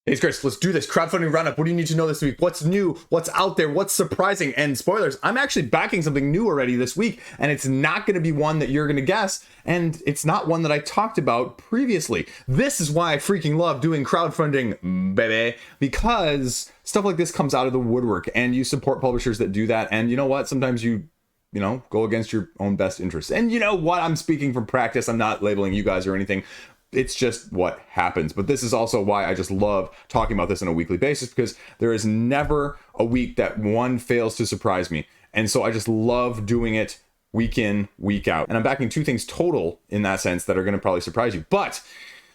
Hey, Chris, let's do this crowdfunding roundup. What do you need to know this week? What's new? What's out there? What's surprising? And spoilers, I'm actually backing something new already this week, and it's not going to be one that you're going to guess, and it's not one that I talked about previously. This is why I freaking love doing crowdfunding, baby, because stuff like this comes out of the woodwork, and you support publishers that do that, and you know what? Sometimes you go against your own best interests. And you know what? I'm speaking from practice. I'm not labeling you guys or anything. It's just what happens. But this is also why I just love talking about this on a weekly basis, because there is never a week that one fails to surprise me. And so I just love doing it week in, week out. And I'm backing two things total in that sense that are going to probably surprise you. But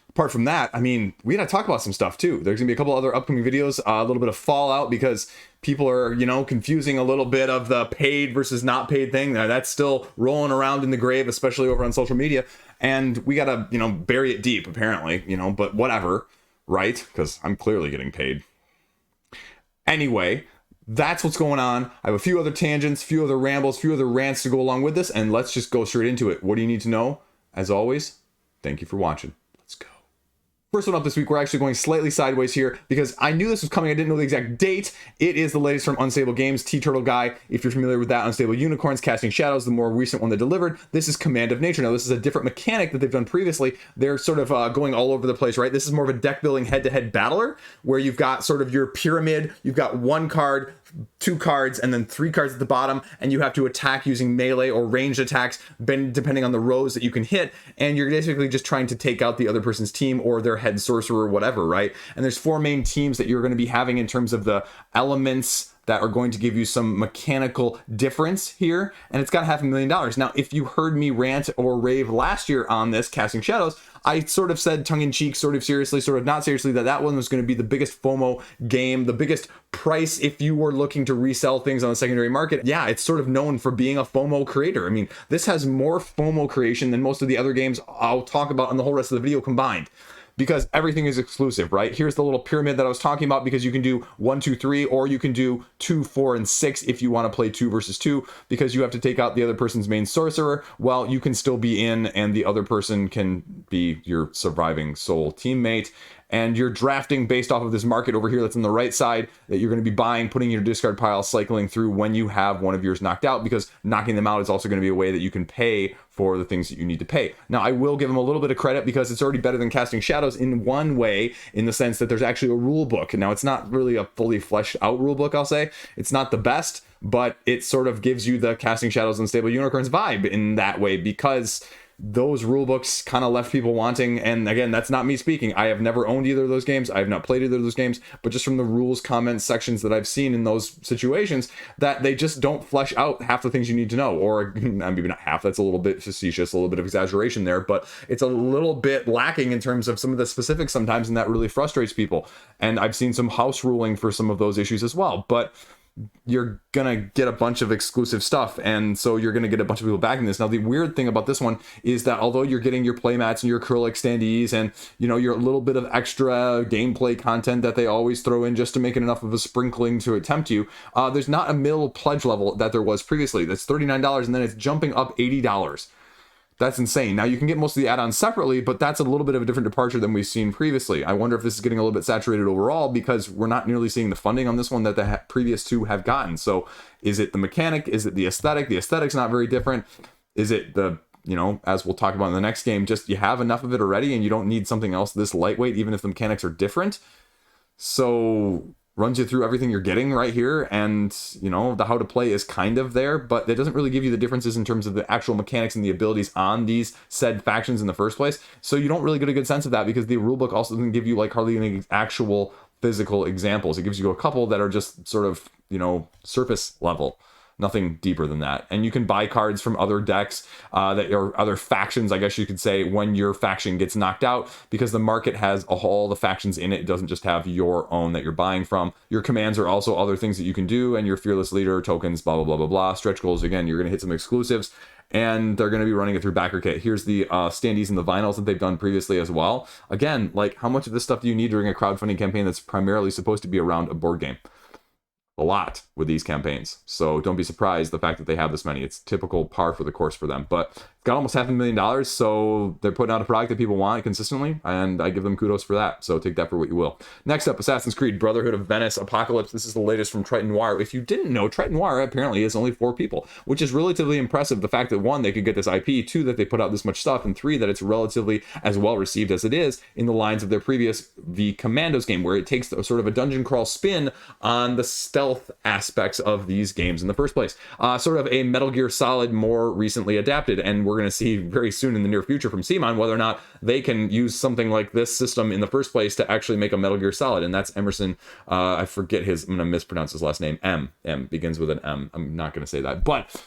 apart from that, I mean, we got to talk about some stuff too. There's gonna be a couple other upcoming videos, a little bit of fallout because people are, confusing a little bit of the paid versus not paid thing. That's still rolling around in the grave, especially over on social media. And we got to, bury it deep, apparently, but whatever, right? Because I'm clearly getting paid. Anyway, that's what's going on. I have a few other tangents, few other rambles, few other rants to go along with this. And let's just go straight into it. What do you need to know? As always, thank you for watching. Let's go. First one up this week, we're actually going slightly sideways here because I knew this was coming. I didn't know the exact date. It is the latest from Unstable Games, T-Turtle Guy. If you're familiar with that, Unstable Unicorns, Casting Shadows, the more recent one they delivered. This is Command of Nature. Now, this is a different mechanic that they've done previously. They're sort of going all over the place, right? This is more of a deck building head-to-head battler where you've got sort of your pyramid. You've got one card, two cards, and then three cards at the bottom, and you have to attack using melee or ranged attacks depending on the rows that you can hit, and you're basically just trying to take out the other person's team or their head sorcerer or whatever, right? And there's four main teams that you're going to be having in terms of the elements that are going to give you some mechanical difference here, and it's got $500,000. Now, if you heard me rant or rave last year on this Casting Shadows, I sort of said tongue-in-cheek, sort of seriously, sort of not seriously, that one was going to be the biggest FOMO game, the biggest price if you were looking to resell things on the secondary market. Yeah, it's sort of known for being a FOMO creator. I mean, this has more FOMO creation than most of the other games I'll talk about in the whole rest of the video combined, because everything is exclusive, right? Here's the little pyramid that I was talking about, because you can do 1, 2, 3, or you can do 2, 4, and 6 if you want to play 2 versus 2, because you have to take out the other person's main sorcerer while you can still be in, and the other person can be your surviving soul teammate. And you're drafting based off of this market over here that's on the right side that you're going to be buying, putting your discard pile, cycling through when you have one of yours knocked out, because knocking them out is also going to be a way that you can pay for the things that you need to pay. Now, I will give them a little bit of credit because it's already better than Casting Shadows in one way, in the sense that there's actually a rule book. Now, it's not really a fully fleshed out rule book, I'll say. It's not the best, but it sort of gives you the Casting Shadows and Stable Unicorns vibe in that way, because those rule books kind of left people wanting. And again, that's not me speaking. I have never owned either of those games. I have not played either of those games, but just from the rules comments sections that I've seen in those situations, that they just don't flesh out half the things you need to know. Or maybe not half, that's a little bit facetious, a little bit of exaggeration there, but it's a little bit lacking in terms of some of the specifics sometimes, and that really frustrates people. And I've seen some house ruling for some of those issues as well, but you're gonna get a bunch of exclusive stuff, and so you're gonna get a bunch of people backing this. Now, the weird thing about this one is that although you're getting your playmats and your acrylic standees and your little bit of extra gameplay content that they always throw in just to make it enough of a sprinkling to tempt you, there's not a middle pledge level that there was previously. That's $39, and then it's jumping up $80. That's insane. Now, you can get most of the add-ons separately, but that's a little bit of a different departure than we've seen previously. I wonder if this is getting a little bit saturated overall, because we're not nearly seeing the funding on this one that the previous two have gotten. So is it the mechanic? Is it the aesthetic? The aesthetic's not very different. Is it the, as we'll talk about in the next game, just you have enough of it already and you don't need something else this lightweight, even if the mechanics are different? So runs you through everything you're getting right here, and the how to play is kind of there, but it doesn't really give you the differences in terms of the actual mechanics and the abilities on these said factions in the first place. So you don't really get a good sense of that, because the rulebook also doesn't give you like hardly any actual physical examples. It gives you a couple that are just sort of surface level, nothing deeper than that. And you can buy cards from other decks that are other factions, I guess you could say, when your faction gets knocked out, because the market has all the factions in it. It doesn't just have your own that you're buying from. Your commands are also other things that you can do, and your fearless leader tokens, blah, blah, blah, blah, blah. Stretch goals, again, you're going to hit some exclusives, and they're going to be running it through backer kit. Here's the standees and the vinyls that they've done previously as well. Again, like, how much of this stuff do you need during a crowdfunding campaign that's primarily supposed to be around a board game? A lot with these campaigns. So don't be surprised the fact that they have this many. It's typical par for the course for them. But it's got almost $500,000, so they're putting out a product that people want consistently, and I give them kudos for that. So take that for what you will. Next up, Assassin's Creed Brotherhood of Venice Apocalypse. This is the latest from Triton Noir. If you didn't know, Triton Noir apparently is only 4 people, which is relatively impressive. The fact that 1, they could get this IP, 2, that they put out this much stuff, and 3, that it's relatively as well received as it is in the lines of their previous The Commandos game, where it takes sort of a dungeon crawl spin on the stealth aspects of these games in the first place. Sort of a Metal Gear Solid more recently adapted, and we're going to see very soon in the near future from CMON whether or not they can use something like this system in the first place to actually make a Metal Gear Solid. And that's Emerson, I forget I'm going to mispronounce his last name. M begins with an M. I'm not going to say that, but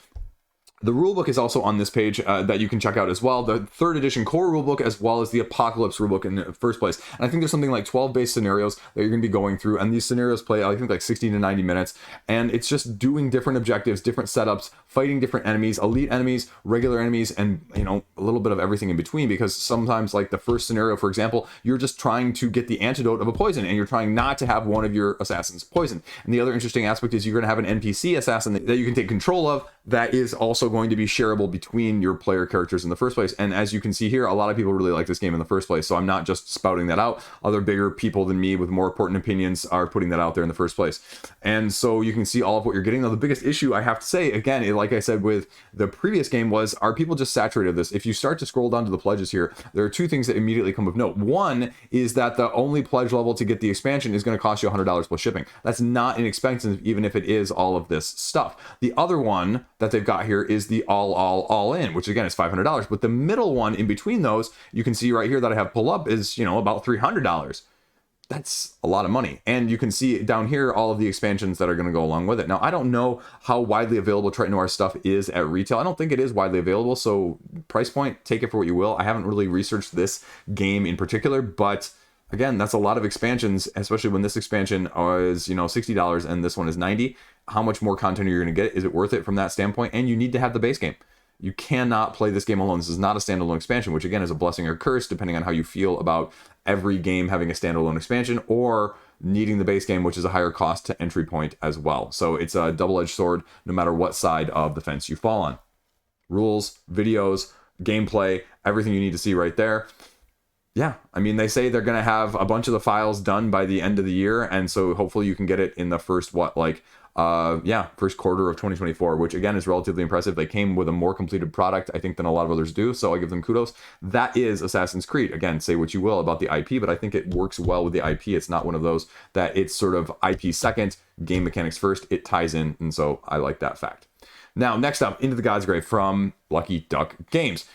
the rulebook is also on this page that you can check out as well. The 3rd edition core rulebook, as well as the Apocalypse rulebook in the first place. And I think there's something like 12 base scenarios that you're going to be going through. And these scenarios play, I think, like 60 to 90 minutes. And it's just doing different objectives, different setups, fighting different enemies, elite enemies, regular enemies, and, you know, a little bit of everything in between. Because sometimes, like the first scenario, for example, you're just trying to get the antidote of a poison, and you're trying not to have one of your assassins poisoned. And the other interesting aspect is you're going to have an NPC assassin that you can take control of that is also going to be shareable between your player characters in the first place. And as you can see here, a lot of people really like this game in the first place, so I'm not just spouting that out. Other bigger people than me with more important opinions are putting that out there in the first place. And so you can see all of what you're getting. Now, the biggest issue I have to say, again, like I said with the previous game, was, are people just saturated with this? If you start to scroll down to the pledges here, there are 2 things that immediately come of note. One is that the only pledge level to get the expansion is going to cost you $100 plus shipping. That's not inexpensive, even if it is all of this stuff. The other one that they've got here is the all in, which again is $500. But the middle one in between those, you can see right here that I have pull up, is, you know, about $300. That's a lot of money. And you can see down here all of the expansions that are going to go along with it. Now, I don't know how widely available Triton Noir stuff is at retail. I don't think it is widely available, so price point, take it for what you will. I haven't really researched this game in particular, but again, that's a lot of expansions, especially when this expansion is, you know, $60 and this one is $90. How much more content are you going to get? Is it worth it from that standpoint? And you need to have the base game. You cannot play this game alone. This is not a standalone expansion, which again is a blessing or curse, depending on how you feel about every game having a standalone expansion or needing the base game, which is a higher cost to entry point as well. So it's a double-edged sword, no matter what side of the fence you fall on. Rules, videos, gameplay, everything you need to see right there. Yeah, I mean, they say they're going to have a bunch of the files done by the end of the year, and so hopefully you can get it in the first, first quarter of 2024, which again is relatively impressive. They came with a more completed product, I think, than a lot of others do, so I give them kudos. That is Assassin's Creed. Again, say what you will about the IP, but I think it works well with the IP. It's not one of those that it's sort of IP second, game mechanics first. It ties in, and so I like that fact. Now, next up, into the Godsgrave from Lucky Duck Games.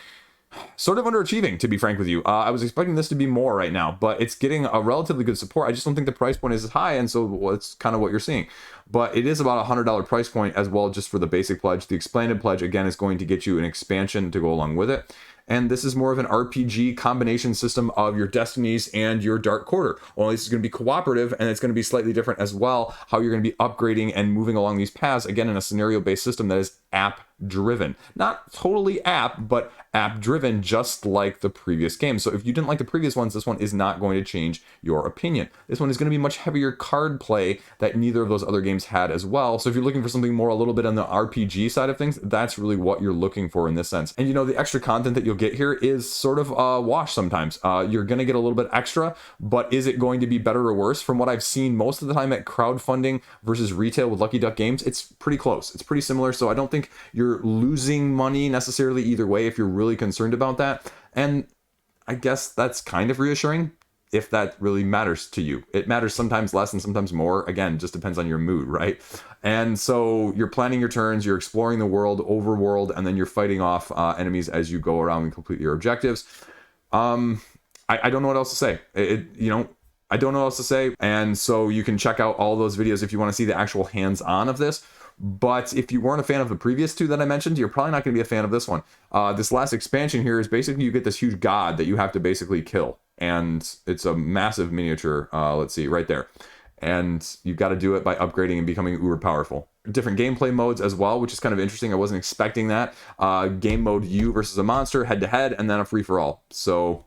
Sort of underachieving, to be frank with you. I was expecting this to be more right now, but it's getting a relatively good support. I just don't think the price point is as high, and so it's kind of what you're seeing. But it is about $100 price point as well, just for the basic pledge. The expanded pledge, again, is going to get you an expansion to go along with it. And this is more of an RPG combination system of your Destinies and your Dark Quarter. Only this is going to be cooperative, and it's going to be slightly different as well, how you're going to be upgrading and moving along these paths, again, in a scenario-based system that is app-driven. Not totally app, but app-driven, just like the previous game. So if you didn't like the previous ones, this one is not going to change your opinion. This one is going to be much heavier card play that neither of those other games had as well. So if you're looking for something more a little bit on the RPG side of things, that's really what you're looking for in this sense. And you know, the extra content that you'll get here is sort of a wash sometimes. You're going to get a little bit extra, but is it going to be better or worse? From what I've seen most of the time at crowdfunding versus retail with Lucky Duck Games, it's pretty close. It's pretty similar. So I don't think you're losing money necessarily either way if you're really concerned about that. And I guess that's kind of reassuring if that really matters to you. It matters sometimes less and sometimes more. Again, just depends on your mood, right? And so you're planning your turns, you're exploring the world, overworld, and then you're fighting off enemies as you go around and complete your objectives. I don't know what else to say. I don't know what else to say. And so you can check out all those videos if you want to see the actual hands-on of this. But if you weren't a fan of the previous two that I mentioned, you're probably not going to be a fan of this one. This last expansion here is basically you get this huge god that you have to basically kill. And it's a massive miniature, let's see, right there. And you've got to do it by upgrading and becoming uber powerful. Different gameplay modes as well, which is kind of interesting. I wasn't expecting that. Game mode you versus a monster, head-to-head, and then a free-for-all. So,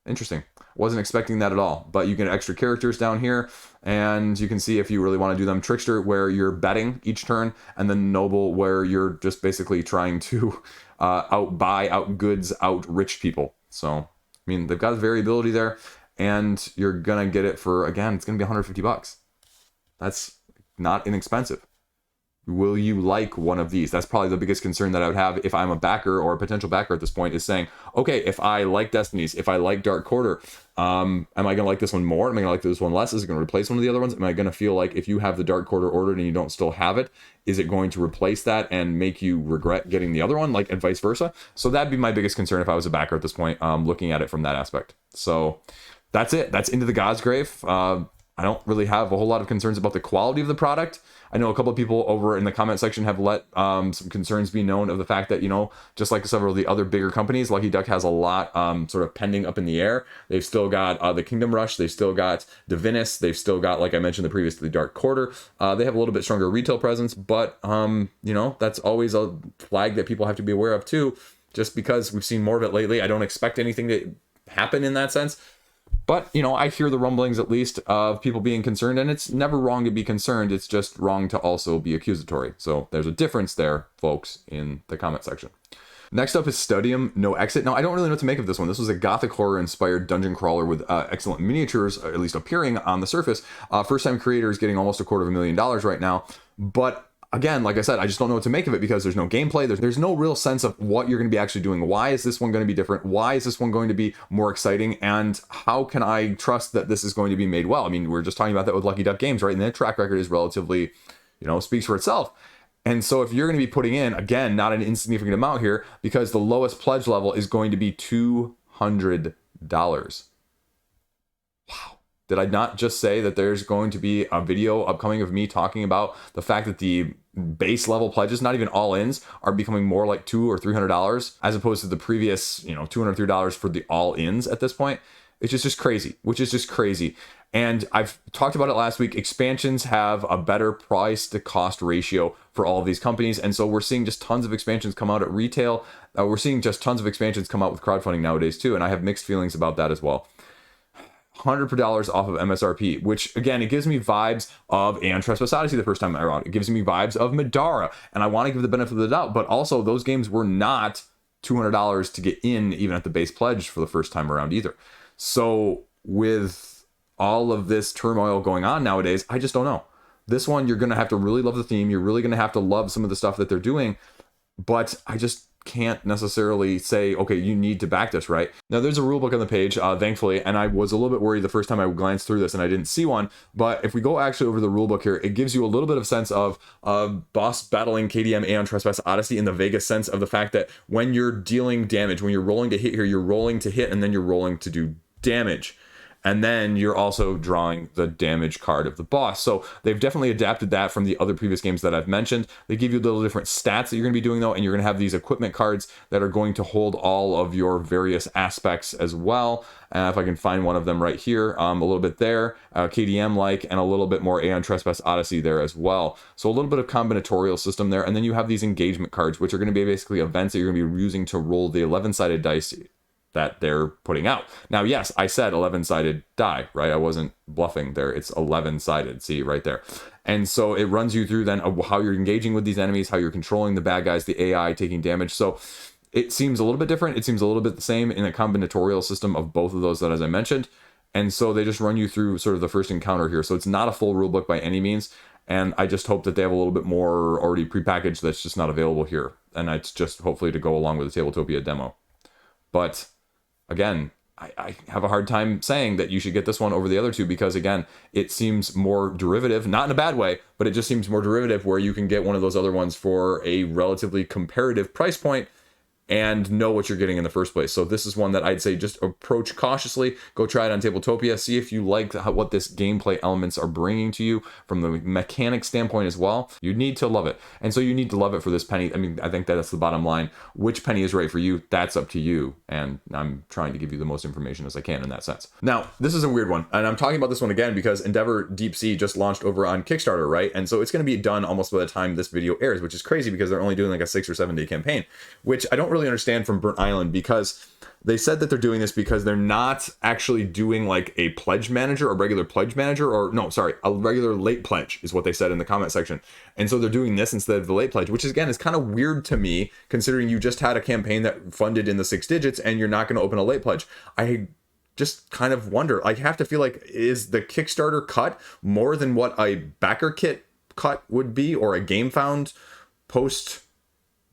interesting. Wasn't expecting that at all. But you get extra characters down here, and you can see if you really want to do them. Trickster, where you're betting each turn, and then Noble, where you're just basically trying to out goods, out rich people. So, I mean, they've got variability there, and you're gonna get it for, again, it's gonna be $150. That's not inexpensive. Will you like one of these? That's probably the biggest concern that I would have if I'm a backer or a potential backer at this point, is saying, okay, if I like Destinies, if I like Dark Quarter, am I going to like this one more? Am I going to like this one less? Is it going to replace one of the other ones? Am I going to feel like if you have the Dark Quarter ordered and you don't still have it, is it going to replace that and make you regret getting the other one, like, and vice versa? So that'd be my biggest concern if I was a backer at this point, looking at it from that aspect. So that's it. That's Into the Godsgrave. I don't really have a whole lot of concerns about the quality of the product. I know a couple of people over in the comment section have let some concerns be known of the fact that, you know, just like several of the other bigger companies, Lucky Duck has a lot sort of pending up in the air. They've still got the Kingdom Rush. They've still got the Venice. They've still got, like I mentioned, the previously Dark Quarter. They have a little bit stronger retail presence, but, you know, that's always a flag that people have to be aware of too. Just because we've seen more of it lately, I don't expect anything to happen in that sense. But, you know, I hear the rumblings, at least, of people being concerned, and it's never wrong to be concerned. It's just wrong to also be accusatory. So there's a difference there, folks, in the comment section. Next up is Studium No Exit. Now, I don't really know what to make of this one. This was a gothic horror-inspired dungeon crawler with excellent miniatures, at least appearing on the surface. First-time creator is getting almost $250,000 right now. But again, like I said, I just don't know what to make of it because there's no gameplay. There's no real sense of what you're going to be actually doing. Why is this one going to be different? Why is this one going to be more exciting? And how can I trust that this is going to be made well? I mean, we're just talking about that with Lucky Duck Games, right? And their track record is relatively, you know, speaks for itself. And so if you're going to be putting in, again, not an insignificant amount here, because the lowest pledge level is going to be $200. Wow. Did I not just say that there's going to be a video upcoming of me talking about the fact that the base level pledges, not even all-ins, are becoming more like $200 or $300 as opposed to the previous, you know, $200 for the all-ins at this point? It's just crazy, which is just crazy. And I've talked about it last week. Expansions have a better price to cost ratio for all of these companies. And so we're seeing just tons of expansions come out at retail. We're seeing just tons of expansions come out with crowdfunding nowadays too. And I have mixed feelings about that as well. $100 off of MSRP, which again, it gives me vibes of Aeon Trespass Odyssey the first time around. It gives me vibes of Madara, and I want to give the benefit of the doubt, but also those games were not $200 to get in even at the base pledge for the first time around either. So with all of this turmoil going on nowadays, I just don't know. This one, you're going to have to really love the theme. You're really going to have to love some of the stuff that they're doing, but I just can't necessarily say, okay, you need to back this, right? Now, there's a rule book on the page, thankfully, and I was a little bit worried the first time I glanced through this and I didn't see one, but if we go actually over the rule book here, it gives you a little bit of sense of boss battling KDM Aeon Trespass Odyssey in the Vegas sense of the fact that when you're dealing damage, when you're rolling to hit here, you're rolling to hit and then you're rolling to do damage. And then you're also drawing the damage card of the boss. So they've definitely adapted that from the other previous games that I've mentioned. They give you little different stats that you're going to be doing though, and you're going to have these equipment cards that are going to hold all of your various aspects as well. If I can find one of them right here, a little bit there, KDM-like, and a little bit more Aeon Trespass Odyssey there as well. So a little bit of combinatorial system there. And then you have these engagement cards, which are going to be basically events that you're going to be using to roll the 11-sided dice that they're putting out. Now, yes, I said 11-sided die, right? I wasn't bluffing there. It's 11-sided, see right there. And so it runs you through then how you're engaging with these enemies, how you're controlling the bad guys, the AI taking damage. So it seems a little bit different. It seems a little bit the same in a combinatorial system of both of those that, as I mentioned. And so they just run you through sort of the first encounter here. So it's not a full rule book by any means. And I just hope that they have a little bit more already prepackaged that's just not available here. And it's just hopefully to go along with the Tabletopia demo. But again, I have a hard time saying that you should get this one over the other two because, again, it seems more derivative, not in a bad way, but it just seems more derivative where you can get one of those other ones for a relatively comparative price point and know what you're getting in the first place. So this is one that I'd say just approach cautiously. Go try it on Tabletopia. See if you like what this gameplay elements are bringing to you from the mechanic standpoint as well. You need to love it. And so you need to love it for this penny. I mean, I think that's the bottom line. Which penny is right for you, that's up to you. And I'm trying to give you the most information as I can in that sense. Now, this is a weird one. And I'm talking about this one again because Endeavor Deep Sea just launched over on Kickstarter, right? And so it's going to be done almost by the time this video airs, which is crazy because they're only doing like a 6 or 7 day campaign, which I don't really really understand from Burnt Island, because they said that they're doing this because they're not actually doing like a pledge manager, a regular pledge manager, or no, sorry, a regular late pledge is what they said in the comment section. And so they're doing this instead of the late pledge, which is, again, is kind of weird to me, considering you just had a campaign that funded in the 6 digits and you're not going to open a late pledge. I just kind of wonder, I have to feel like, is the Kickstarter cut more than what a backer kit cut would be, or a game found post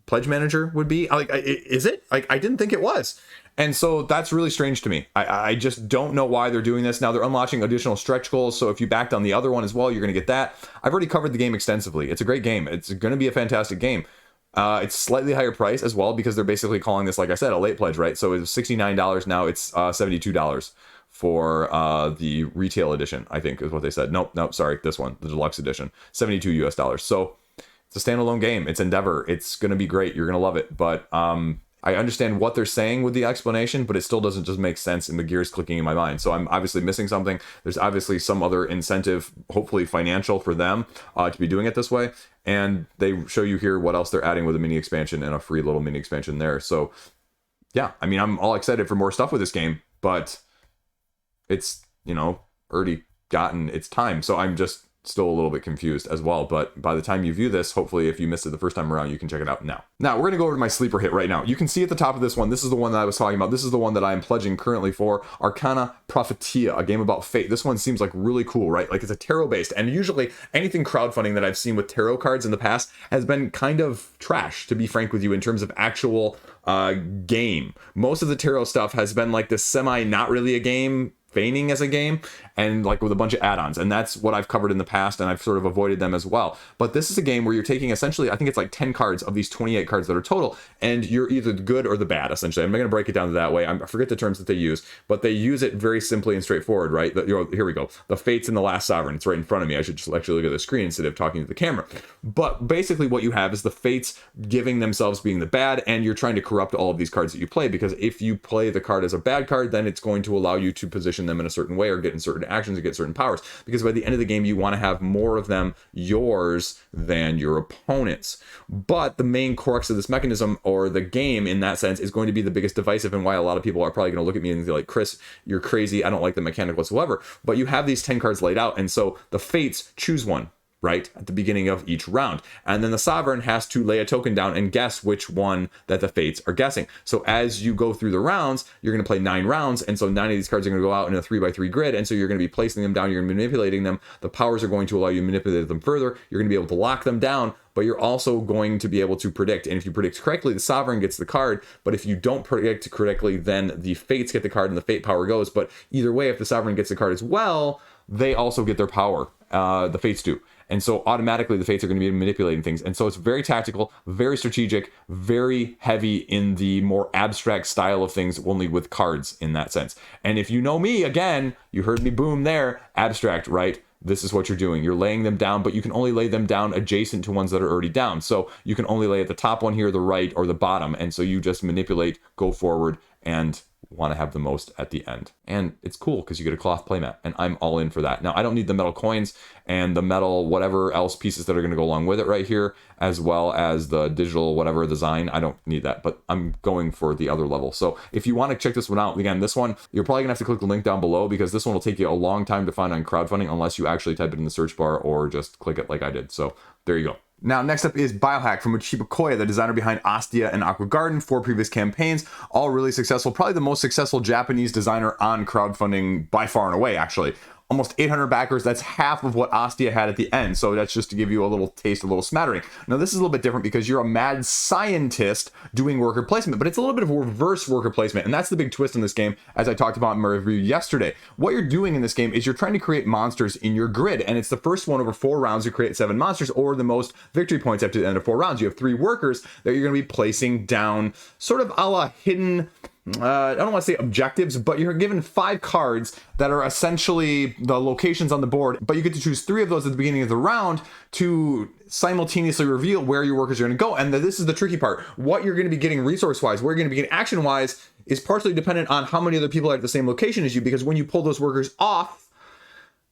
pledge manager would be? Like, is it? Like, I didn't think it was. And so that's really strange to me. I just don't know why they're doing this. Now they're unlocking additional stretch goals, so if you backed on the other one as well, you're going to get that. I've already covered the game extensively. It's a great game. It's going to be a fantastic game. It's slightly higher price as well, because they're basically calling this, like I said, a late pledge, right? So it's $69 now. It's $72 for the retail edition, I think is what they said. Nope, sorry, this one, the deluxe edition, $72 US. So it's a standalone game. It's Endeavor. It's going to be great. You're going to love it. But I understand what they're saying with the explanation, but it still doesn't just make sense, and the gears clicking in my mind. So I'm obviously missing something. There's obviously some other incentive, hopefully financial, for them to be doing it this way. And they show you here what else they're adding with a mini expansion and a free little mini expansion there. So yeah, I mean, I'm all excited for more stuff with this game, but it's, already gotten its time. So I'm just still a little bit confused as well. But by the time you view this, hopefully if you missed it the first time around, you can check it out now. Now we're going to go over to my sleeper hit right now. You can see at the top of this one, this is the one that I was talking about. This is the one that I'm pledging currently for, Arcana Prophetia, a game about fate. This one seems like really cool, right? Like, it's a tarot based, and usually anything crowdfunding that I've seen with tarot cards in the past has been kind of trash, to be frank with you, in terms of actual game. Most of the tarot stuff has been like this semi, not really a game, feigning as a game, and like with a bunch of add-ons, and that's what I've covered in the past, and I've sort of avoided them as well. But this is a game where you're taking, essentially, I think it's like 10 cards of these 28 cards that are total, and you're either the good or the bad, essentially. I'm not going to break it down that way. I forget the terms that they use, but they use it very simply and straightforward, right? Here we go. The Fates and the Last Sovereign. It's right in front of me. I should just actually look at the screen instead of talking to the camera. But basically what you have is the Fates giving themselves being the bad, and you're trying to corrupt all of these cards that you play, because if you play the card as a bad card, then it's going to allow you to position them in a certain way, or get in certain actions, or get certain powers, because by the end of the game you want to have more of them yours than your opponents. But the main crux of this mechanism, or the game in that sense, is going to be the biggest divisive, and why a lot of people are probably going to look at me and be like, Chris, you're crazy, I don't like the mechanic whatsoever. But you have these 10 cards laid out, and so the Fates choose one right at the beginning of each round, and then the Sovereign has to lay a token down and guess which one that the Fates are guessing. So as you go through the rounds, you're going to play 9 rounds, and so 9 of these cards are going to go out in a 3x3 grid, and so you're going to be placing them down, you're going to be manipulating them. The powers are going to allow you to manipulate them further. You're going to be able to lock them down, but you're also going to be able to predict. And if you predict correctly, the Sovereign gets the card, but if you don't predict correctly, then the Fates get the card and the Fate power goes. But either way, if the Sovereign gets the card as well, they also get their power. The Fates do. And so automatically the Fates are going to be manipulating things. And so it's very tactical, very strategic, very heavy in the more abstract style of things, only with cards in that sense. And if you know me, again, you heard me boom there, abstract, right? This is what you're doing. You're laying them down, but you can only lay them down adjacent to ones that are already down. So you can only lay at the top one here, the right, or the bottom. And so you just manipulate, go forward, and want to have the most at the end. And it's cool because you get a cloth playmat, and I'm all in for that. Now, I don't need the metal coins and the metal whatever else pieces that are going to go along with it right here, as well as the digital whatever design. I don't need that, but I'm going for the other level. So if you want to check this one out, again, this one, you're probably gonna have to click the link down below, because this one will take you a long time to find on crowdfunding, unless you actually type it in the search bar or just click it like I did. So there you go. Now, next up is Biohack from Chiba Koya, the designer behind Ostia and Aqua Garden, 4 previous campaigns, all really successful. Probably the most successful Japanese designer on crowdfunding by far and away, actually. Almost 800 backers. That's half of what Ostia had at the end. So that's just to give you a little taste, a little smattering. Now, this is a little bit different because you're a mad scientist doing worker placement, but it's a little bit of a reverse worker placement. And that's the big twist in this game, as I talked about in my review yesterday. What you're doing in this game is you're trying to create monsters in your grid. And it's the first one over 4 rounds. You create 7 monsters, or the most victory points after the end of 4 rounds. You have 3 workers that you're going to be placing down, sort of a la hidden, I don't want to say objectives, but you're given 5 cards that are essentially the locations on the board, but you get to choose 3 of those at the beginning of the round to simultaneously reveal where your workers are going to go. And this is the tricky part. What you're going to be getting resource-wise, where you're going to be getting action-wise, is partially dependent on how many other people are at the same location as you, because when you pull those workers off,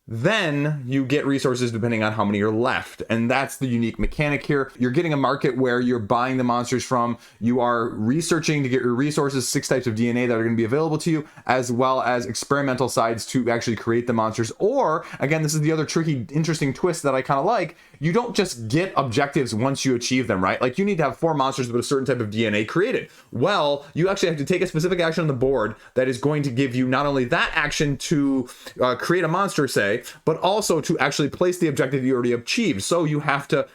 then you get resources depending on how many are left. And that's the unique mechanic here. You're getting a market where you're buying the monsters from. You are researching to get your resources, 6 types of DNA that are going to be available to you, as well as experimental sides to actually create the monsters. Or, again, this is the other tricky, interesting twist that I kind of like. You don't just get objectives once you achieve them, right? Like, you need to have 4 monsters with a certain type of DNA created. Well, you actually have to take a specific action on the board that is going to give you not only that action to create a monster, say, but also to actually place the objective you already achieved. So you have to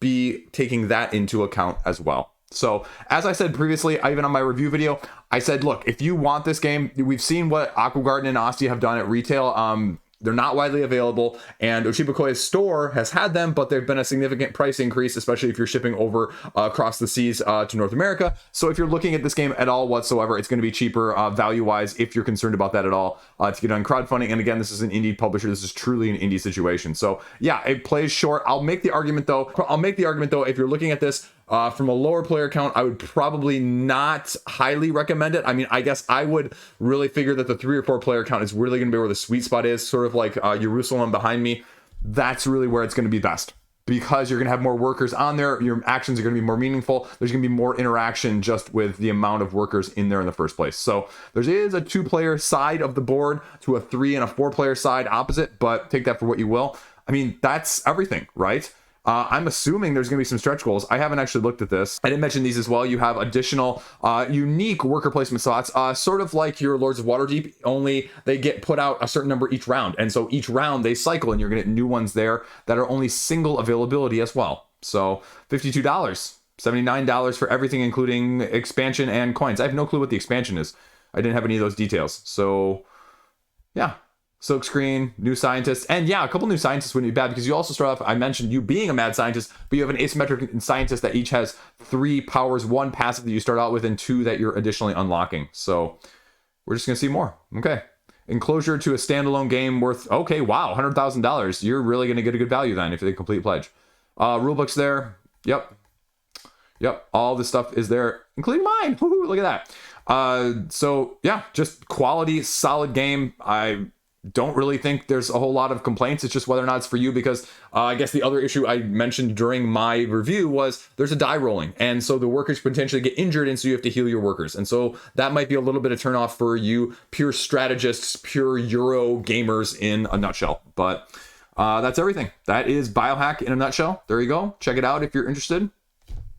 be taking that into account as well. So as I said previously, even on my review video, I said, look, if you want this game, we've seen what Aqua Garden and Odyssey have done at retail. They're not widely available, and Oshibakoi's store has had them, but there've been a significant price increase, especially if you're shipping over across the seas to North America. So if you're looking at this game at all whatsoever, it's going to be cheaper value-wise if you're concerned about that at all to get on crowdfunding. And again, this is an indie publisher. This is truly an indie situation. So yeah, it plays short. I'll make the argument though, if you're looking at this from a lower player count, I would probably not highly recommend it. I mean, I guess I would really figure that the 3 or 4 player count is really going to be where the sweet spot is, sort of like Jerusalem behind me. That's really where it's going to be best, because you're going to have more workers on there. Your actions are going to be more meaningful. There's going to be more interaction just with the amount of workers in there in the first place. So there is a 2-player side of the board to a 3 and a 4-player side opposite, but take that for what you will. I mean, that's everything, right? I'm assuming there's going to be some stretch goals. I haven't actually looked at this. I didn't mention these as well. You have additional unique worker placement slots, sort of like your Lords of Waterdeep, only they get put out a certain number each round. And so each round they cycle, and you're going to get new ones there that are only single availability as well. So $52, $79 for everything, including expansion and coins. I have no clue what the expansion is. I didn't have any of those details. So yeah. Silkscreen, new scientists, and yeah, a couple new scientists wouldn't be bad, because you also start off, I mentioned you being a mad scientist, but you have an asymmetric scientist that each has 3 powers, 1 passive that you start out with, and 2 that you're additionally unlocking. So we're just gonna see more. Okay, enclosure to a standalone game worth, okay, wow, $100,000. You're really gonna get a good value then if they complete pledge. Rulebook's there. Yep, all this stuff is there, including mine. Woo-hoo, look at that. So yeah, just quality, solid game. I don't really think there's a whole lot of complaints. It's just whether or not it's for you, because I guess the other issue I mentioned during my review was there's a die rolling, and so the workers potentially get injured, and so you have to heal your workers, and so that might be a little bit of turnoff for you pure strategists, pure Euro gamers in a nutshell. But that's everything. That is Biohack in a nutshell. There you go. Check it out if you're interested.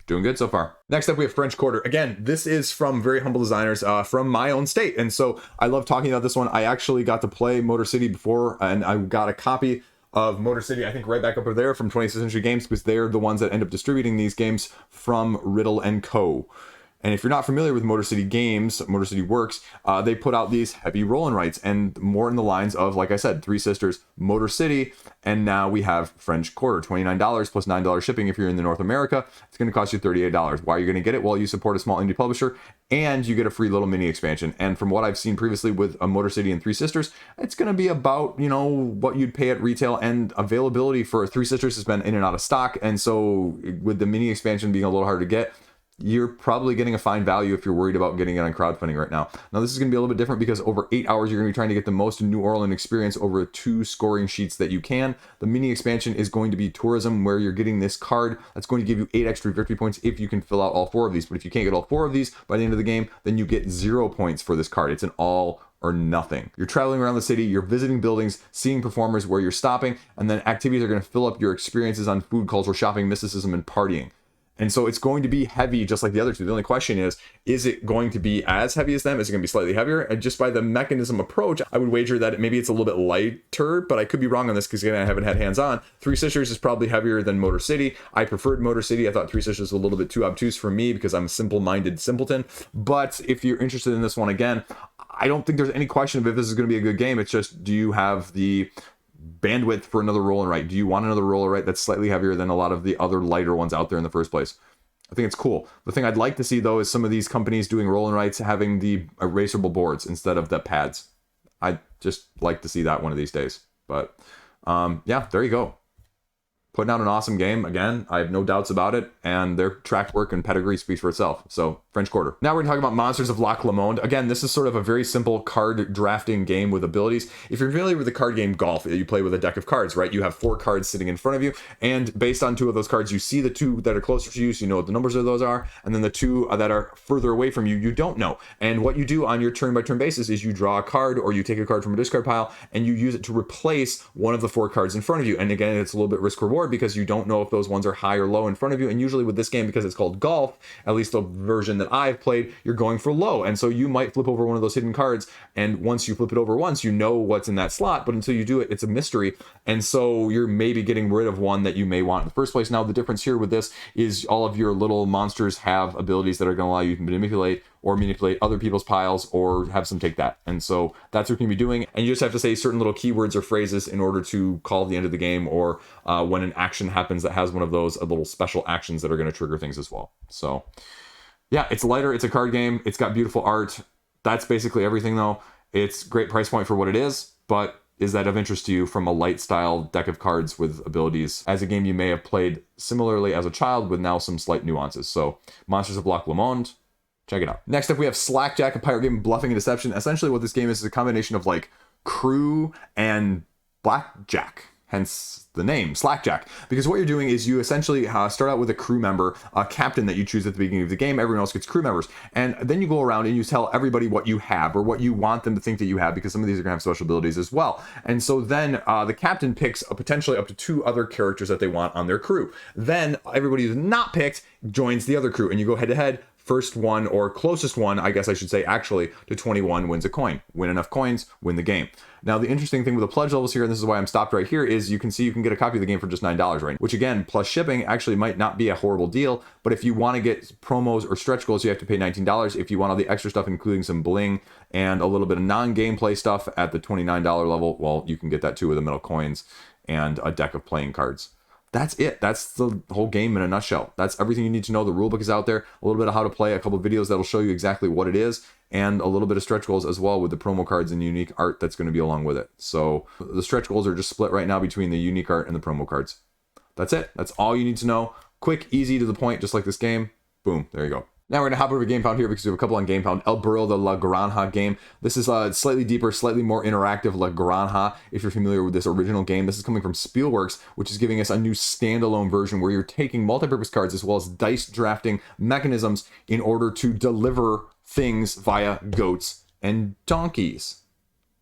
Doing good so far. Next up, we have French Quarter. Again, this is from very humble designers from my own state. And so I love talking about this one. I actually got to play Motor City before, and I got a copy of Motor City, I think right back up over there from 20th Century Games, because they're the ones that end up distributing these games from Riddle and Co. And if you're not familiar with Motor City Games, Motor City Works, they put out these heavy roll-and rights, and more in the lines of, like I said, Three Sisters, Motor City, and now we have French Quarter, $29 plus $9 shipping if you're in the North America. It's going to cost you $38. Why are you going to get it? Well, you support a small indie publisher, and you get a free little mini expansion. And from what I've seen previously with a Motor City and Three Sisters, it's going to be about, you know, what you'd pay at retail, and availability for Three Sisters has been in and out of stock. And so with the mini expansion being a little hard to get, you're probably getting a fine value if you're worried about getting it on crowdfunding right now. Now, this is going to be a little bit different, because over 8 hours, you're going to be trying to get the most New Orleans experience over 2 scoring sheets that you can. The mini expansion is going to be tourism, where you're getting this card that's going to give you 8 extra victory points if you can fill out all 4 of these. But if you can't get all 4 of these by the end of the game, then you get 0 points for this card. It's an all or nothing. You're traveling around the city, you're visiting buildings, seeing performers where you're stopping, and then activities are going to fill up your experiences on food, culture, shopping, mysticism, and partying. And so it's going to be heavy, just like the other 2. The only question is it going to be as heavy as them? Is it going to be slightly heavier? And just by the mechanism approach, I would wager that maybe it's a little bit lighter, but I could be wrong on this, because again, I haven't had hands-on. Three Sisters is probably heavier than Motor City. I preferred Motor City. I thought Three Sisters was a little bit too obtuse for me, because I'm a simple-minded simpleton. But if you're interested in this one, again, I don't think there's any question of if this is going to be a good game. It's just, do you have the bandwidth for another roll and write? Do you want another roll and write that's slightly heavier than a lot of the other lighter ones out there in the first place? I think it's cool. The thing I'd like to see, though, is some of these companies doing roll and writes having the erasable boards instead of the pads. I'd just like to see that one of these days. But yeah, there you go. putting out an awesome game. Again, I have no doubts about it, and their track work and pedigree speaks for itself. So French Quarter. Now we're going to talk about Monsters of Loch Lomond. Again, this is sort of a very simple card drafting game with abilities. If you're familiar with the card game Golf, you play with a deck of cards, right? You have 4 cards sitting in front of you, and based on 2 of those cards, you see the 2 that are closer to you, so you know what the numbers of those are, and then the 2 that are further away from you, you don't know. And what you do on your turn-by-turn basis is you draw a card, or you take a card from a discard pile, and you use it to replace one of the 4 cards in front of you. And again, it's a little bit risk-reward because you don't know if those ones are high or low in front of you. And usually with this game, because it's called Golf, at least the version that I've played, you're going for low. And so you might flip over one of those hidden cards, and once you flip it over once, you know what's in that slot, but until you do it, it's a mystery. And so you're maybe getting rid of one that you may want in the first place. Now, the difference here with this is all of your little monsters have abilities that are going to allow you to manipulate other people's piles, or have some take that. And so that's what you can be doing. And you just have to say certain little keywords or phrases in order to call the end of the game, or when an action happens that has one of those little special actions that are going to trigger things as well. So yeah, it's lighter. It's a card game. It's got beautiful art. That's basically everything though. It's great price point for what it is, but is that of interest to you from a light style deck of cards with abilities as a game you may have played similarly as a child with now some slight nuances? So Monsters of Loch Lomond, check it out. Next up, we have SlackJack, a pirate game, Bluffing and Deception. Essentially what this game is a combination of like Crew and Blackjack, hence the name SlackJack. Because what you're doing is you essentially start out with a crew member, a captain that you choose at the beginning of the game. Everyone else gets crew members. And then you go around and you tell everybody what you have, or what you want them to think that you have, because some of these are going to have special abilities as well. And so then the captain picks potentially up to 2 other characters that they want on their crew. Then everybody who's not picked joins the other crew, and you go head to head. First one, or closest one, I guess I should say, actually, to 21 wins a coin. Win enough coins, win the game. Now, the interesting thing with the pledge levels here, and this is why I'm stopped right here, is you can see you can get a copy of the game for just $9, right? Which again, plus shipping, actually might not be a horrible deal. But if you want to get promos or stretch goals, you have to pay $19. If you want all the extra stuff, including some bling and a little bit of non-gameplay stuff at the $29 level, well, you can get that too with the metal coins and a deck of playing cards. That's it. That's the whole game in a nutshell. That's everything you need to know. The rulebook is out there, a little bit of how to play, a couple of videos that'll show you exactly what it is, and a little bit of stretch goals as well with the promo cards and unique art that's going to be along with it. So the stretch goals are just split right now between the unique art and the promo cards. That's it. That's all you need to know. Quick, easy, to the point, just like this game. Boom, there you go. Now we're going to hop over to GamePound here because we have a couple on GamePound. El Burro, the La Granja game. This is a slightly deeper, slightly more interactive La Granja. If you're familiar with this original game, this is coming from Spielworks, which is giving us a new standalone version where you're taking multi-purpose cards as well as dice drafting mechanisms in order to deliver things via goats and donkeys.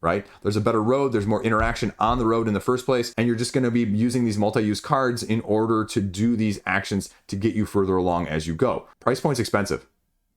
Right? There's a better road, there's more interaction on the road in the first place, and you're just going to be using these multi-use cards in order to do these actions to get you further along as you go. Price point's expensive.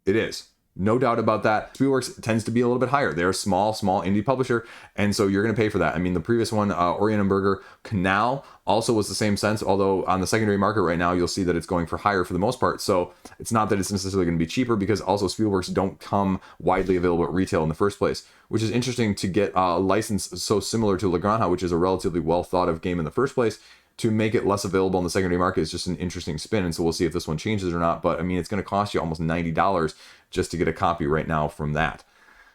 It is. No doubt about that. Spielworks tends to be a little bit higher. They're a small indie publisher, and so you're going to pay for that. I mean, the previous one, Orient and Burger Canal, also was the same sense, although on the secondary market right now, you'll see that it's going for higher for the most part. So it's not that it's necessarily going to be cheaper, because also Spielworks don't come widely available at retail in the first place, which is interesting to get a license so similar to La Granja, which is a relatively well thought of game in the first place. To make it less available in the secondary market is just an interesting spin. And so we'll see if this one changes or not. But I mean, it's going to cost you almost $90 just to get a copy right now from that.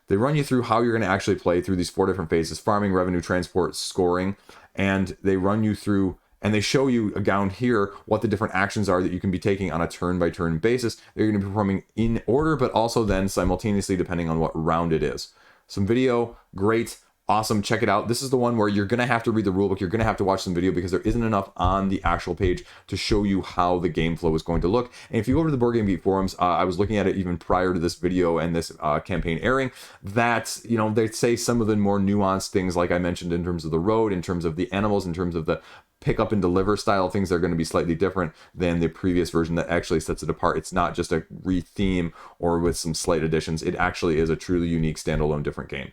They run you through how you're going to actually play through these 4 different phases: farming, revenue, transport, scoring. And they run you through, and they show you down here what the different actions are that you can be taking on a turn-by-turn basis. They're going to be performing in order, but also then simultaneously depending on what round it is. Some video, great. Awesome, check it out. This is the one where you're going to have to read the rulebook. You're going to have to watch some video because there isn't enough on the actual page to show you how the game flow is going to look. And if you go over to the Board Game Geek forums, I was looking at it even prior to this video and this campaign airing, that, you know, they say some of the more nuanced things, like I mentioned, in terms of the road, in terms of the animals, in terms of the pick up and deliver style things, that are going to be slightly different than the previous version that actually sets it apart. It's not just a re-theme or with some slight additions. It actually is a truly unique standalone different game.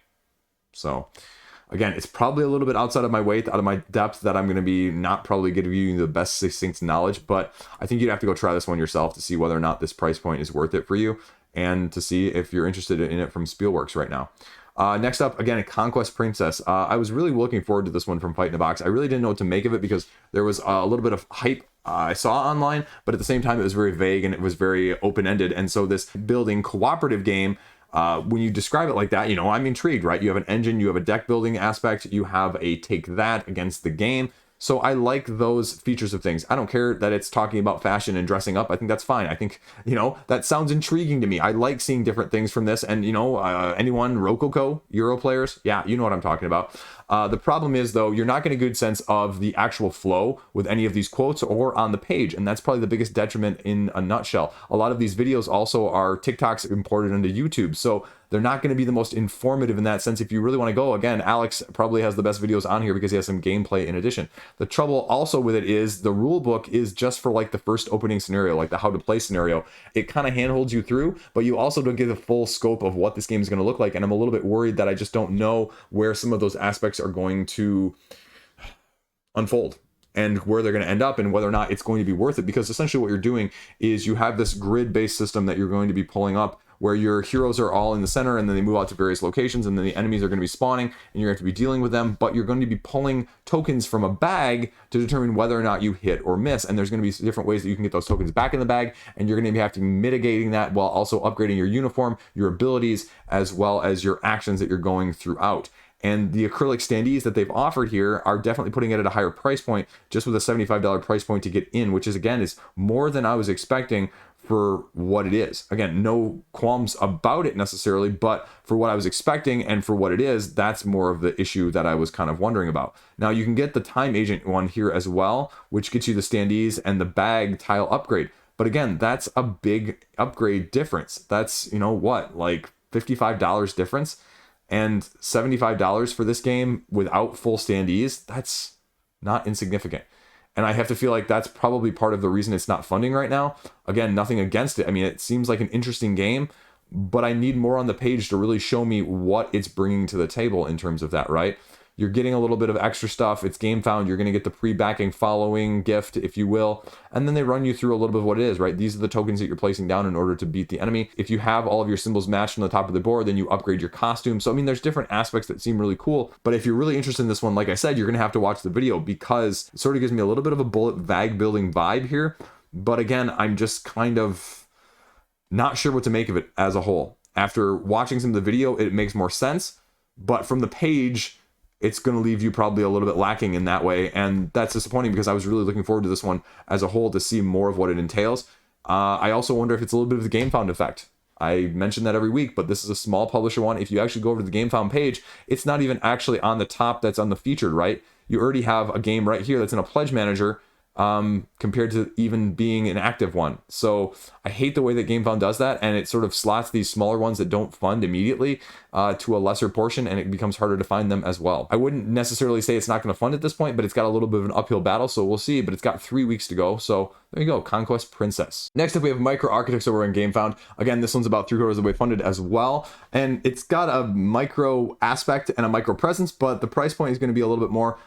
So again, it's probably a little bit outside of my weight, out of my depth, that I'm going to be not probably giving you the best succinct knowledge, but I think you'd have to go try this one yourself to see whether or not this price point is worth it for you, and to see if you're interested in it from Spielworks right now. Next up, again, a Conquest Princess. I was really looking forward to this one from Fight in a Box. I really didn't know what to make of it because there was a little bit of hype I saw online, but at the same time, it was very vague and it was very open-ended. And so this building cooperative game, when you describe it like that, you know, I'm intrigued, right? You have an engine, you have a deck building aspect, you have a take that against the game. So I like those features of things. I don't care that it's talking about fashion and dressing up. I think that's fine. I think, that sounds intriguing to me. I like seeing different things from this. And, anyone, Rococo, Euro players, yeah, you know what I'm talking about. The problem is, though, you're not getting a good sense of the actual flow with any of these quotes or on the page. And that's probably the biggest detriment in a nutshell. A lot of these videos also are TikToks imported into YouTube. So they're not going to be the most informative in that sense. If you really want to go, again, Alex probably has the best videos on here because he has some gameplay in addition. The trouble also with it is the rule book is just for like the first opening scenario, like the how to play scenario. It kind of handholds you through, but you also don't get the full scope of what this game is going to look like. And I'm a little bit worried that I just don't know where some of those aspects are going to unfold and where they're going to end up and whether or not it's going to be worth it. Because essentially what you're doing is you have this grid-based system that you're going to be pulling up where your heroes are all in the center and then they move out to various locations and then the enemies are going to be spawning and you're going to have to be dealing with them, but you're going to be pulling tokens from a bag to determine whether or not you hit or miss. And there's going to be different ways that you can get those tokens back in the bag, and you're going to have to be mitigating that while also upgrading your uniform, your abilities, as well as your actions that you're going throughout. And the acrylic standees that they've offered here are definitely putting it at a higher price point, just with a $75 price point to get in, which is, again, is more than I was expecting for what it is. Again, no qualms about it necessarily, but for what I was expecting and for what it is, that's more of the issue that I was kind of wondering about. Now you can get the time agent one here as well, which gets you the standees and the bag tile upgrade. But again, that's a big upgrade difference. That's, like $55 difference, and $75 for this game without full standees. That's not insignificant. And I have to feel like that's probably part of the reason it's not funding right now. Again, nothing against it. I mean, it seems like an interesting game, but I need more on the page to really show me what it's bringing to the table in terms of that, right? You're getting a little bit of extra stuff. It's game found. You're going to get the pre-backing following gift, if you will. And then they run you through a little bit of what it is, right? These are the tokens that you're placing down in order to beat the enemy. If you have all of your symbols matched on the top of the board, then you upgrade your costume. So, I mean, there's different aspects that seem really cool. But if you're really interested in this one, like I said, you're going to have to watch the video because it sort of gives me a little bit of a bullet bag building vibe here. But again, I'm just kind of not sure what to make of it as a whole. After watching some of the video, it makes more sense. But from the page, it's going to leave you probably a little bit lacking in that way. And that's disappointing because I was really looking forward to this one as a whole to see more of what it entails. I also wonder if it's a little bit of the game found effect. I mention that every week, but this is a small publisher one. If you actually go over to the game found page, it's not even actually on the top that's on the featured, right? You already have a game right here that's in a pledge manager compared to even being an active one. So I hate the way that GameFound does that, and it sort of slots these smaller ones that don't fund immediately to a lesser portion, and it becomes harder to find them as well. I wouldn't necessarily say it's not going to fund at this point, but it's got a little bit of an uphill battle, so we'll see. But it's got 3 weeks to go, so there you go, Conquest Princess. Next up, we have Micro Architects over in GameFound. Again, this one's about 3/4 of the way funded as well, and it's got a micro aspect and a micro presence, but the price point is going to be a little bit more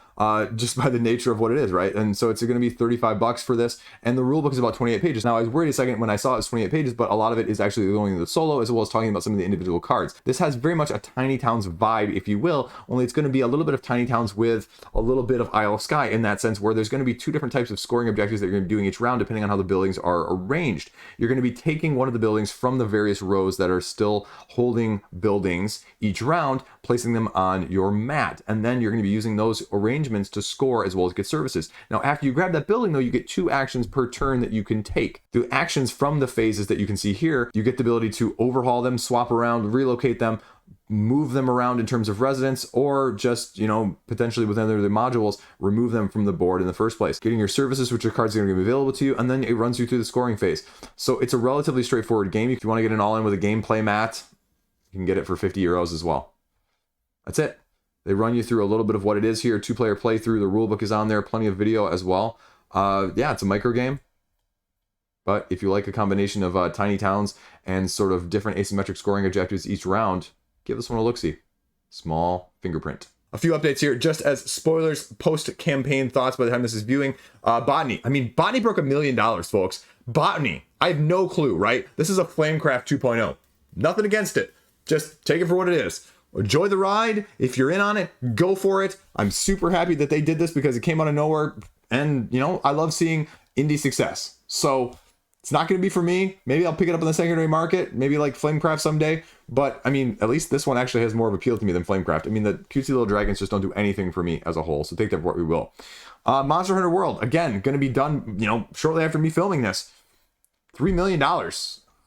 just by the nature of what it is, right? And so it's going to be $35 for this, and the rulebook is about 28 pages. Now, I was worried a second when I saw it was 28 pages, but a lot of it is actually going into the solo as well as talking about some of the individual cards. This has very much a Tiny Towns vibe, if you will, only it's going to be a little bit of Tiny Towns with a little bit of Isle of Skye in that sense, where there's going to be 2 different types of scoring objectives that you're going to be doing each round depending on how the buildings are arranged. You're going to be taking one of the buildings from the various rows that are still holding buildings each round, placing them on your mat, and then you're going to be using those arrangements to score as well as get services. Now, after you grab that building, though, you get 2 actions per turn that you can take. The actions from the phases that you can see here, you get the ability to overhaul them, swap around, relocate them, move them around in terms of residence, or just, potentially within the modules, remove them from the board in the first place. Getting your services, which are cards that are going to be available to you, and then it runs you through the scoring phase. So it's a relatively straightforward game. If you want to get an all-in with a gameplay mat, you can get it for 50 euros as well. That's it. They run you through a little bit of what it is here. 2-player playthrough. The rulebook is on there. Plenty of video as well. Yeah, it's a micro game. But if you like a combination of tiny towns and sort of different asymmetric scoring objectives each round, give this one a look-see. Small fingerprint. A few updates here, just as spoilers, post-campaign thoughts by the time this is viewing. Botany. I mean, Botany broke $1 million, folks. Botany. I have no clue, right? This is a Flamecraft 2.0. Nothing against it. Just take it for what it is. Enjoy the ride. If you're in on it, go for it. I'm super happy that they did this because it came out of nowhere. And, I love seeing indie success. So it's not going to be for me. Maybe I'll pick it up in the secondary market, maybe like Flamecraft someday. But I mean, at least this one actually has more of appeal to me than Flamecraft. I mean, the cutesy little dragons just don't do anything for me as a whole, so take that for what we will. Monster Hunter World, again, going to be done, you know, shortly after me filming this. $3 million.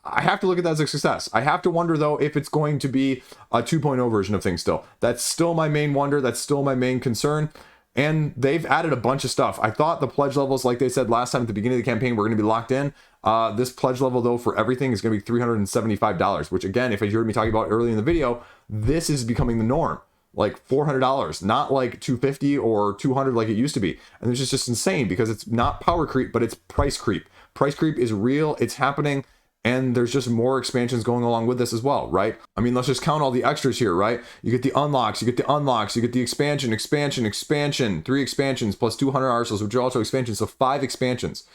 I have to look at that as a success. I have to wonder, though, if it's going to be a 2.0 version of things still. That's still my main wonder. That's still my main concern. And they've added a bunch of stuff. I thought the pledge levels, like they said last time at the beginning of the campaign, were going to be locked in. This pledge level, though, for everything is going to be $375, which, again, if you heard me talking about early in the video, this is becoming the norm. Like $400, not like $250 or $200 like it used to be. And it's just insane because it's not power creep, but it's price creep. Price creep is real. It's happening. And there's just more expansions going along with this as well, right? I mean, let's just count all the extras here, right? You get the unlocks, you get the expansion, 3 expansions plus 200 arsenals, which are also expansions, so 5 expansions.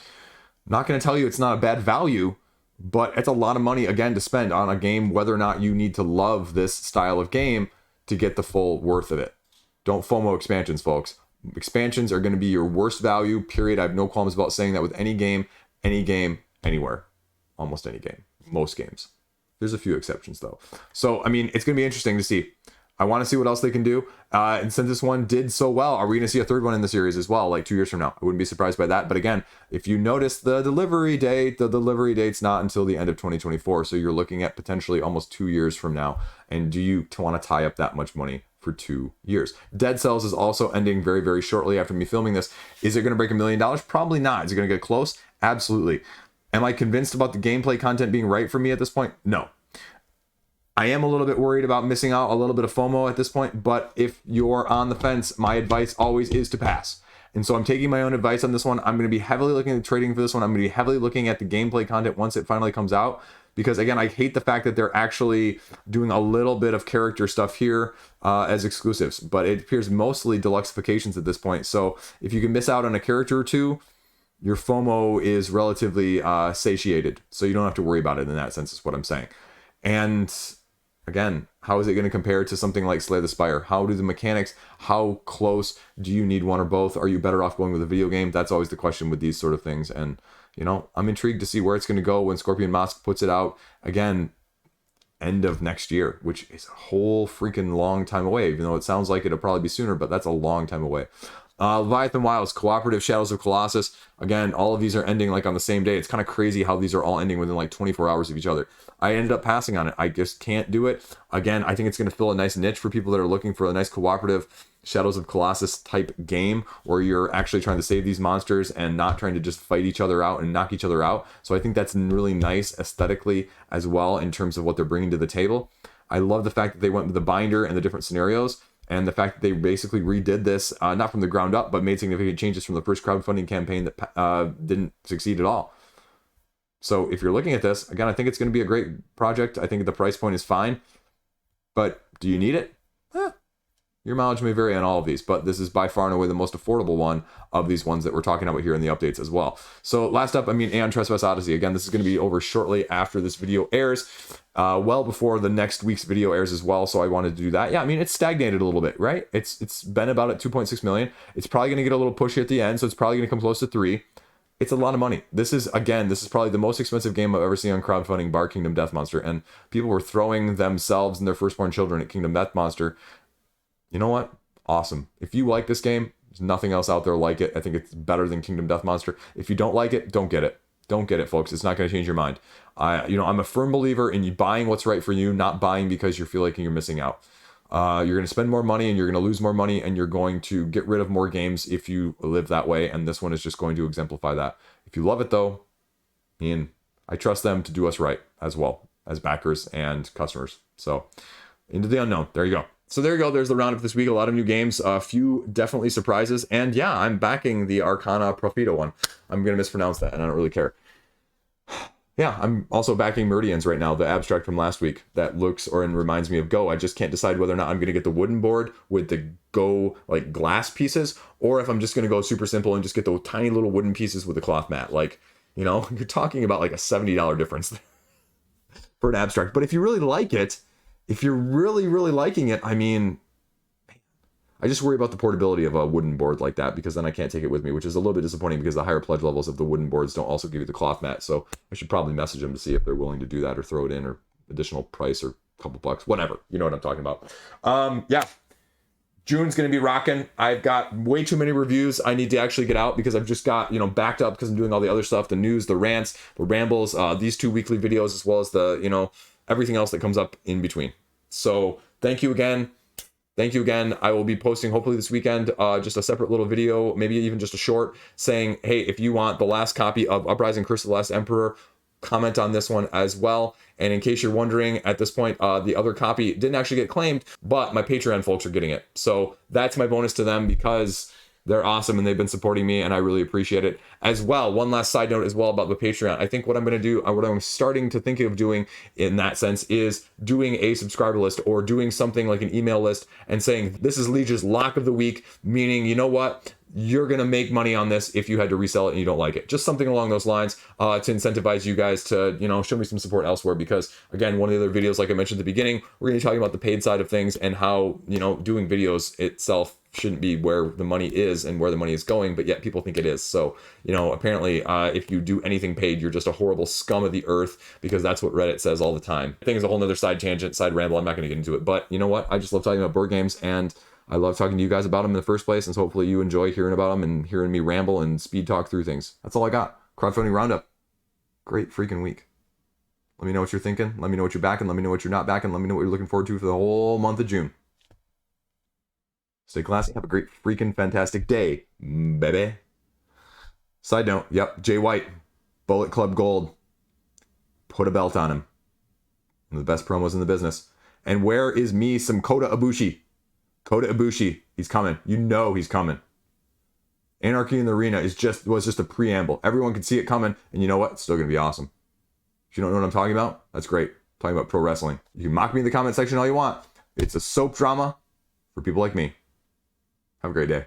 I'm not going to tell you it's not a bad value, but it's a lot of money, again, to spend on a game, whether or not you need to love this style of game to get the full worth of it. Don't FOMO expansions, folks. Expansions are going to be your worst value, period. I have no qualms about saying that with any game, anywhere. Almost any game, most games. There's a few exceptions though. So, I mean, it's going to be interesting to see. I want to see what else they can do. And since this one did so well, are we going to see a third one in the series as well, like 2 years from now? I wouldn't be surprised by that. But again, if you notice the delivery date's not until the end of 2024. So you're looking at potentially almost 2 years from now. And do you want to tie up that much money for 2 years? Dead Cells is also ending very, very shortly after me filming this. Is it going to break $1 million? Probably not. Is it going to get close? Absolutely. Am I convinced about the gameplay content being right for me at this point? No. I am a little bit worried about missing out, a little bit of FOMO at this point, but if you're on the fence, my advice always is to pass. And so I'm taking my own advice on this one. I'm going to be heavily looking at trading for this one. I'm going to be heavily looking at the gameplay content once it finally comes out. Because again, I hate the fact that they're actually doing a little bit of character stuff here as exclusives, but it appears mostly deluxeifications at this point. So if you can miss out on a character or two, your FOMO is relatively satiated, so you don't have to worry about it in that sense, is what I'm saying. And again, how is it going to compare to something like Slay the Spire? How do the mechanics, how close do you need one or both? Are you better off going with a video game? That's always the question with these sort of things. And, you know, I'm intrigued to see where it's going to go when Scorpion Mosque puts it out. Again, end of next year, which is a whole freaking long time away, even though it sounds like it'll probably be sooner, but that's a long time away. Leviathan Wilds, Cooperative, Shadows of Colossus. Again, all of these are ending like on the same day. It's kind of crazy how these are all ending within like 24 hours of each other. I ended up passing on it. I just can't do it. Again, I think it's going to fill a nice niche for people that are looking for a nice cooperative Shadows of Colossus type game where you're actually trying to save these monsters and not trying to just fight each other out and knock each other out. So I think that's really nice aesthetically as well in terms of what they're bringing to the table. I love the fact that they went with the binder and the different scenarios. And the fact that they basically redid this, not from the ground up, but made significant changes from the first crowdfunding campaign that didn't succeed at all. So if you're looking at this, again, I think it's going to be a great project. I think the price point is fine. But do you need it? Your mileage may vary on all of these, but this is by far and away the most affordable one of these ones that we're talking about here in the updates as well. So last up, Aeon Trespass Odyssey. Again, this is going to be over shortly after this video airs, well before the next week's video airs as well. So I wanted to do that. Yeah, it's stagnated a little bit, right? It's been about at 2.6 million. It's probably going to get a little pushy at the end, so it's probably going to come close to 3. It's a lot of money. This is probably the most expensive game I've ever seen on crowdfunding, bar Kingdom Death Monster. And people were throwing themselves and their firstborn children at Kingdom Death Monster. You know what? Awesome. If you like this game, there's nothing else out there like it. I think it's better than Kingdom Death Monster. If you don't like it, don't get it. Don't get it, folks. It's not going to change your mind. I'm a firm believer in you buying what's right for you, not buying because you feel like you're missing out. You're going to spend more money and you're going to lose more money and you're going to get rid of more games if you live that way. And this one is just going to exemplify that. If you love it, though, I trust them to do us right as well as backers and customers. So into the unknown. There you go. So there you go. There's the roundup this week. A lot of new games, a few definitely surprises. And yeah, I'm backing the Arcana Prophetia one. I'm going to mispronounce that and I don't really care. Yeah, I'm also backing Meridians right now, the abstract from last week that looks or reminds me of Go. I just can't decide whether or not I'm going to get the wooden board with the Go like glass pieces, or if I'm just going to go super simple and just get the tiny little wooden pieces with the cloth mat. Like, you're talking about like a $70 difference for an abstract. But if you really like it, if you're really, really liking it, I just worry about the portability of a wooden board like that, because then I can't take it with me, which is a little bit disappointing because the higher pledge levels of the wooden boards don't also give you the cloth mat. So I should probably message them to see if they're willing to do that or throw it in, or additional price or couple bucks, whatever. You know what I'm talking about. Yeah. June's going to be rocking. I've got way too many reviews I need to actually get out because I've just got, backed up because I'm doing all the other stuff, the news, the rants, the rambles, these 2 weekly videos, as well as the, everything else that comes up in between. So thank you again. Thank you again. I will be posting hopefully this weekend, just a separate little video, maybe even just a short saying, hey, if you want the last copy of Uprising Curse of the Last Emperor, comment on this one as well. And in case you're wondering, at this point, the other copy didn't actually get claimed, but my Patreon folks are getting it. So that's my bonus to them because they're awesome and they've been supporting me and I really appreciate it as well. One last side note as well about the Patreon. I think what I'm going to do, what I'm starting to think of doing in that sense is doing a subscriber list or doing something like an email list and saying, this is Liege's lock of the week, meaning, you know what? You're going to make money on this if you had to resell it and you don't like it. Just something along those lines to incentivize you guys to, show me some support elsewhere. Because again, one of the other videos, like I mentioned at the beginning, we're going to be talking about the paid side of things and how, doing videos itself shouldn't be where the money is and where the money is going, but yet people think it is. So, apparently if you do anything paid, you're just a horrible scum of the earth because that's what Reddit says all the time. I think it's a whole nother side tangent, side ramble. I'm not going to get into it, but you know what? I just love talking about board games and I love talking to you guys about them in the first place, and so hopefully you enjoy hearing about them and hearing me ramble and speed talk through things. That's all I got. Crowdfunding roundup. Great freaking week. Let me know what you're thinking. Let me know what you're backing. Let me know what you're not backing. Let me know what you're looking forward to for the whole month of June. Stay classy. Have a great freaking fantastic day, baby. Side note, yep, Jay White, Bullet Club Gold. Put a belt on him. One of the best promos in the business. And where is me some Kota Ibushi? Kota Ibushi, he's coming. He's coming. Anarchy in the Arena was just a preamble. Everyone can see it coming, and you know what? It's still gonna be awesome. If you don't know what I'm talking about, that's great. I'm talking about pro wrestling. You can mock me in the comment section all you want. It's a soap drama for people like me. Have a great day.